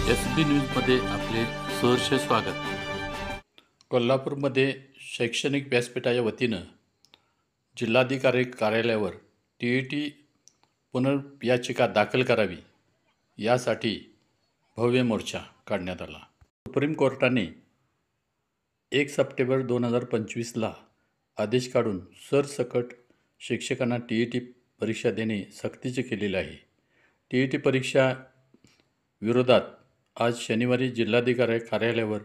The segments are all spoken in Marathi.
SB न्यूजमध्ये आपले सहर्ष स्वागत। कोल्हापूरमध्ये शैक्षणिक व्यासपीठाच्या वतीनं जिल्हाधिकारी कार्यालयावर TET पुनर्याचिका दाखल करावी यासाठी भव्य मोर्चा काढण्यात आला। सुप्रीम कोर्टाने 1 सप्टेंबर 2025ला आदेश काढून सरसकट शिक्षकांना TET परीक्षा देणे सक्तीचे केलेले आहे। TET परीक्षा विरोधात आज शनिवारी जिल्हाधिकारी कार्यालयावर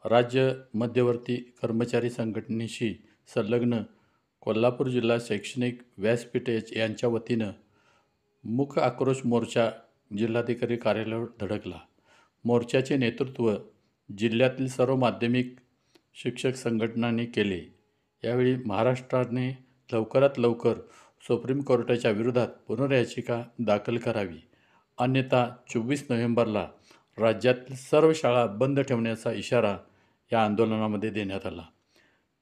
राज्य मध्यवर्ती कर्मचारी संघटनेशी संलग्न कोल्हापूर जिल्हा शैक्षणिक व्यासपीठ यांच्या वतीनं मूक आक्रोश मोर्चा जिल्हाधिकारी कार्यालयावर धडकला। मोर्चाचे नेतृत्व जिल्ह्यातील सर्व माध्यमिक शिक्षक संघटनांनी केले। यावेळी महाराष्ट्राने लवकरात लवकर सुप्रीम कोर्टाच्या विरोधात पुनर्याचिका दाखल करावी, अन्यथा 24 नोव्हेंबरला राज्यातील सर्व शाळा बंद ठेवण्याचा इशारा या आंदोलनामध्ये देण्यात आला।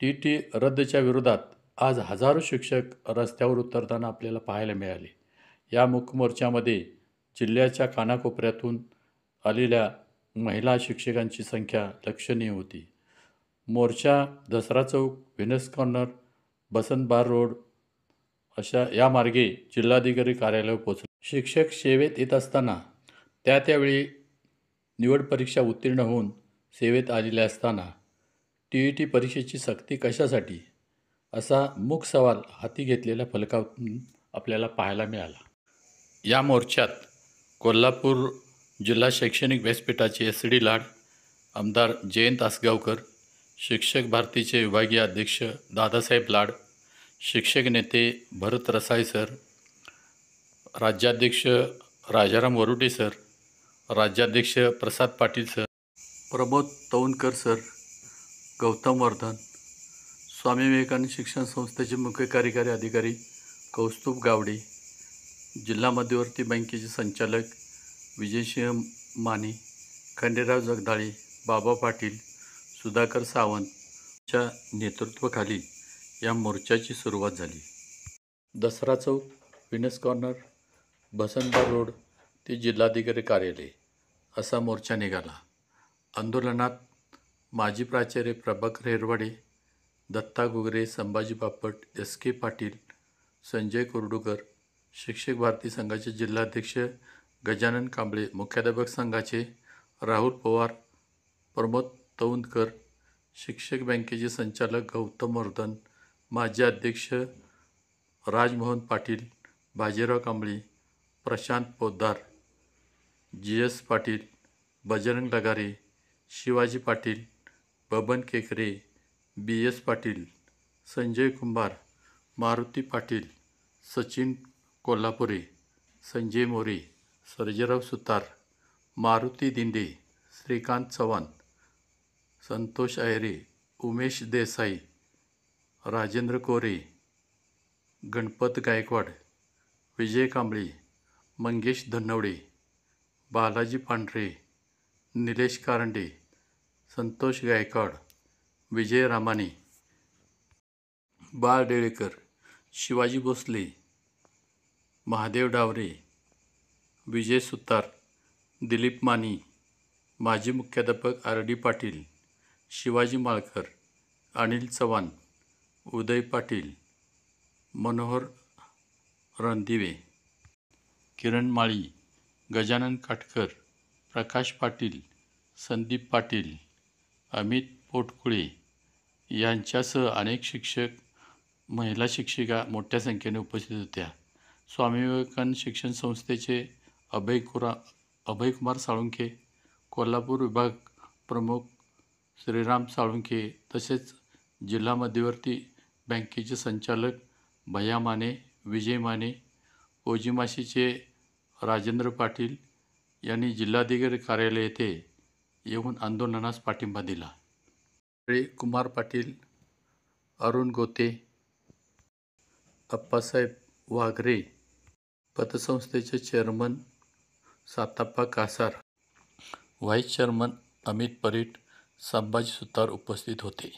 TET रद्दच्या विरोधात आज हजारो शिक्षक रस्त्यावर उतरताना आपल्याला पाहायला मिळाले। या मूक मोर्चामध्ये जिल्ह्याच्या कानाकोपऱ्यातून आलेल्या महिला शिक्षकांची संख्या लक्षणीय होती। मोर्चा दसरा चौक, व्हीनस कॉर्नर, बसंत बार रोड अशा या मार्गे जिल्हाधिकारी कार्यालयावर पोहोचले। शिक्षक सेवेत येत असताना त्यावेळी निवड परीक्षा उत्तीर्ण होऊन सेवेत आलेले असताना TET परीक्षेची सक्ती कशासाठी, असा मूक सवाल हाती घेतलेल्या फलकातून आपल्याला पाहायला मिळाला। या मोर्चात कोल्हापूर जिल्हा शैक्षणिक व्यासपीठाचे SD लाड, आमदार जयंत आसगावकर, शिक्षक भारतीचे विभागीय अध्यक्ष दादासाहेब लाड, शिक्षक नेते भरत रसाळे सर, राज्याध्यक्ष राजाराम वरुटे सर, राज्याध्यक्ष प्रसाद पाटील सर, प्रमोद तौनकर सर, गौतम वर्धन, स्वामी विवेकानंद शिक्षण संस्थेचे मुख्य कार्यकारी अधिकारी कौस्तुभ गावडे, जिल्हा मध्यवर्ती बँकेचे संचालक विजयसिंह माने, खंडेराव जगदाळे, बाबा पाटील, सुधाकर सावंतच्या नेतृत्वाखाली या मोर्चाची सुरुवात झाली। Dasara Chowk, Venus corner, बसंतबार road ते जिल्हाधिकारी कार्यालय असा मोर्चा निघाला। आंदोलनात माजी प्राचार्य प्रभाकर हेरवाडे, दत्ता घुगरे, संभाजी बापट, SK पाटील, संजय कुर्डूकर, शिक्षक भारती संघाचे जिल्हाध्यक्ष गजानन कांबळे, मुख्याध्यापक संघाचे राहुल पवार, प्रमोद तौनकर, शिक्षक बँकेचे संचालक गौतम वर्धन, माजी अध्यक्ष राजमोहन पाटील, बाजीराव कांबळे, प्रशांत पोद्दार, GS पाटील, बजरंग लगारे, शिवाजी पाटील, बबन केकरे, BS पाटील, संजय कुंभार, मारुती पाटील, सचिन कोल्हापुरे, संजय मोरे, सर्जेराव सुतार, मारुती दिंडे, श्रीकांत चव्हाण, संतोष अहिरे, उमेश देसाई, राजेंद्र कोरे, गणपत गायकवाड, विजय कांबळे, मंगेश धनवडे, बालाजी पांढरे, निलेश कारंडे, संतोष गायकवाड, विजय रामाने, बाळ डेळेकर, शिवाजी भोसले, महादेव डावरे, विजय सुतार, दिलीप मानी, माजी मुख्याध्यापक RD पाटील, शिवाजी माळकर, अनिल चव्हाण, उदय पाटील, मनोहर रणदिवे, किरण माळी, गजानन काटकर, प्रकाश पाटील, संदीप पाटील, अमित पोटकुळे यांच्यासह अनेक शिक्षक, महिला शिक्षिका मोठ्या संख्येने उपस्थित होत्या। स्वामी विवेकानंद शिक्षण संस्थेचे अभयकुमार साळुंखे, कोल्हापूर विभाग प्रमुख श्रीराम साळुंखे, तसेच जिल्हा मध्यवर्ती बँकेचे संचालक भैया माने, विजय माने, ओजीमाशीचे राजेंद्र पाटील यांनी जिल्हाधिकारी कार्यालय येथे येऊन आंदोलनास पाठिंबा दिला। कुमार पाटील, अरुण गोते, अप्पासाहेब वाघरे, पतसंस्थेचे chairman Satappa Kasar, vice chairman Amit Parit, Sambhaji Sutar उपस्थित होते।